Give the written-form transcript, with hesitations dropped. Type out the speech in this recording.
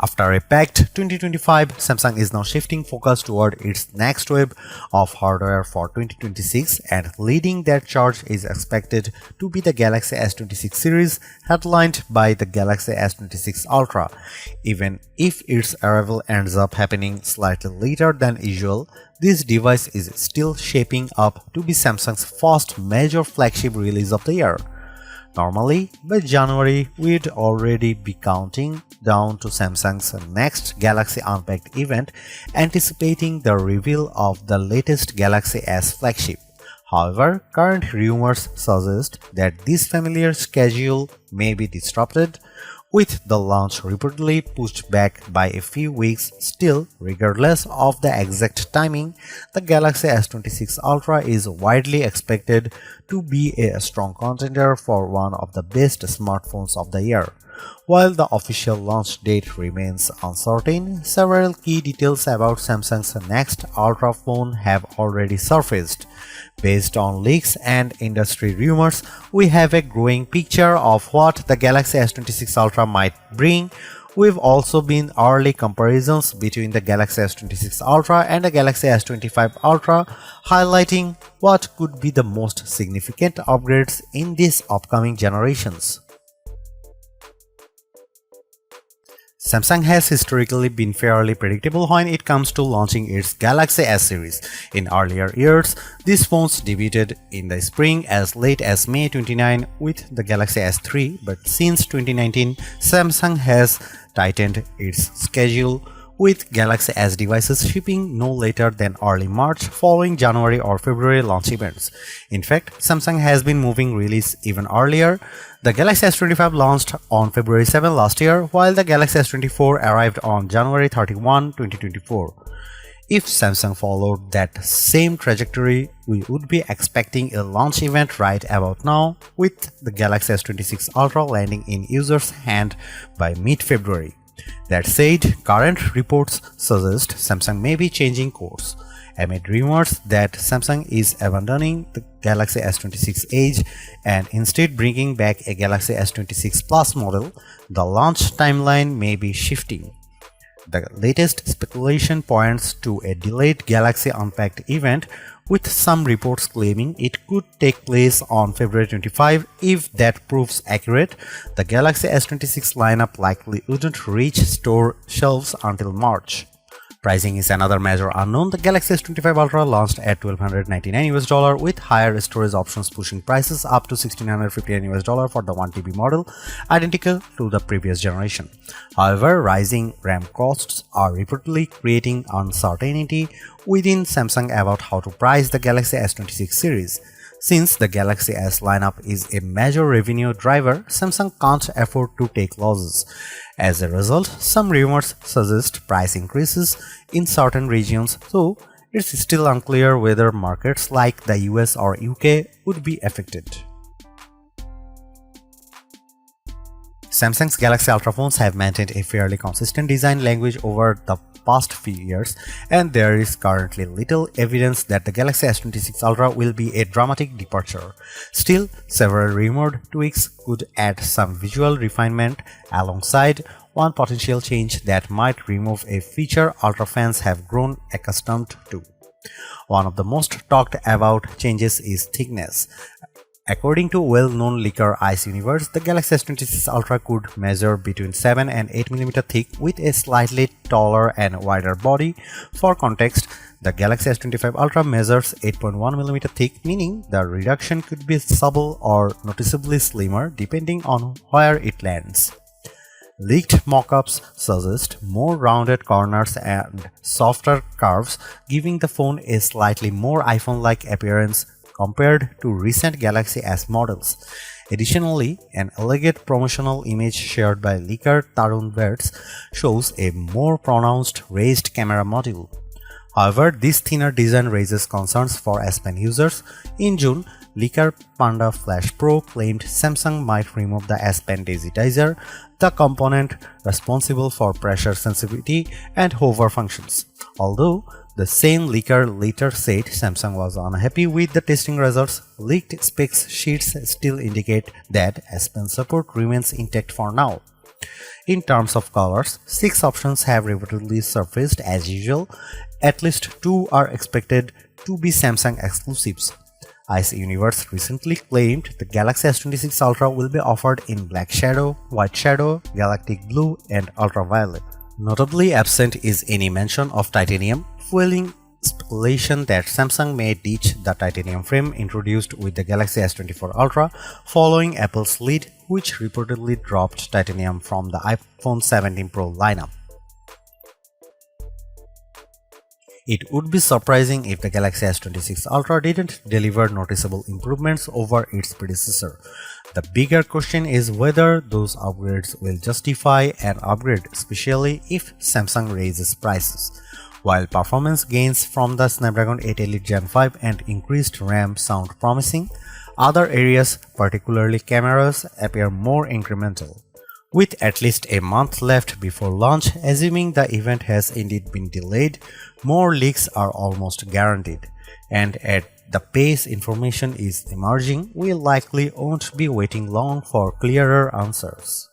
After a packed 2025, Samsung is now shifting focus toward its next wave of hardware for 2026, and leading that charge is expected to be the Galaxy S26 series, headlined by the Galaxy S26 Ultra. Even if its arrival ends up happening slightly later than usual, this device is still shaping up to be Samsung's first major flagship release of the year. Normally, by January, we'd already be counting down to Samsung's next Galaxy Unpacked event, anticipating the reveal of the latest Galaxy S flagship. However, current rumors suggest that this familiar schedule may be disrupted, with the launch reportedly pushed back by a few weeks. Still, regardless of the exact timing, the Galaxy S26 Ultra is widely expected to be a strong contender for one of the best smartphones of the year. While the official launch date remains uncertain, several key details about Samsung's next Ultra phone have already surfaced. Based on leaks and industry rumors, we have a growing picture of what the Galaxy S26 Ultra might bring. We've also seen early comparisons between the Galaxy S26 Ultra and the Galaxy S25 Ultra, highlighting what could be the most significant upgrades in these upcoming generations. Samsung has historically been fairly predictable when it comes to launching its Galaxy S series. In earlier years, these phones debuted in the spring as late as May 29 with the Galaxy S3, but since 2019, Samsung has tightened its schedule, with Galaxy S devices shipping no later than early March following January or February launch events. In fact, Samsung has been moving release even earlier. The Galaxy S25 launched on February 7 last year, while the Galaxy S24 arrived on January 31, 2024. If Samsung followed that same trajectory, we would be expecting a launch event right about now, with the Galaxy S26 Ultra landing in users' hands by mid-February. That said, current reports suggest Samsung may be changing course. Amid rumors that Samsung is abandoning the Galaxy S26 Edge and instead bringing back a Galaxy S26 Plus model, the launch timeline may be shifting. The latest speculation points to a delayed Galaxy Unpacked event, with some reports claiming it could take place on February 25. If that proves accurate, the Galaxy S26 lineup likely wouldn't reach store shelves until March. Pricing is another major unknown. The Galaxy S25 Ultra launched at $1,299 with higher storage options pushing prices up to $1,659 for the 1TB model, identical to the previous generation. However, rising RAM costs are reportedly creating uncertainty within Samsung about how to price the Galaxy S26 series. Since the Galaxy S lineup is a major revenue driver, Samsung can't afford to take losses. As a result, some rumors suggest price increases in certain regions, though it's still unclear whether markets like the US or UK would be affected. Samsung's Galaxy Ultra phones have maintained a fairly consistent design language over the past few years, and there is currently little evidence that the Galaxy S26 Ultra will be a dramatic departure. Still, several rumored tweaks could add some visual refinement, alongside one potential change that might remove a feature Ultra fans have grown accustomed to. One of the most talked about changes is thickness. According to well-known leaker Ice Universe, the Galaxy S26 Ultra could measure between 7 and 8 mm thick with a slightly taller and wider body. For context, the Galaxy S25 Ultra measures 8.1 mm thick, meaning the reduction could be subtle or noticeably slimmer depending on where it lands. Leaked mockups suggest more rounded corners and softer curves, giving the phone a slightly more iPhone-like appearance compared to recent Galaxy S models. Additionally, an elegant promotional image shared by leaker Tarun Verts shows a more pronounced raised camera module. However, this thinner design raises concerns for S Pen users. In June, leaker Panda Flash Pro claimed Samsung might remove the S Pen digitizer, the component responsible for pressure sensitivity and hover functions. Although the same leaker later said Samsung was unhappy with the testing results, leaked specs sheets still indicate that S Pen support remains intact for now. In terms of colors, 6 options have reportedly surfaced as usual. At least 2 are expected to be Samsung exclusives. Ice Universe recently claimed the Galaxy S26 Ultra will be offered in Black Shadow, White Shadow, Galactic Blue, and Ultraviolet. Notably absent is any mention of titanium, fueling speculation that Samsung may ditch the titanium frame introduced with the Galaxy S24 Ultra following Apple's lead, which reportedly dropped titanium from the iPhone 17 Pro lineup. It would be surprising if the Galaxy S26 Ultra didn't deliver noticeable improvements over its predecessor. The bigger question is whether those upgrades will justify an upgrade, especially if Samsung raises prices. While performance gains from the Snapdragon 8 Elite Gen 5 and increased RAM sound promising, other areas, particularly cameras, appear more incremental. With at least a month left before launch, assuming the event has indeed been delayed, more leaks are almost guaranteed. And at the pace information is emerging, we likely won't be waiting long for clearer answers.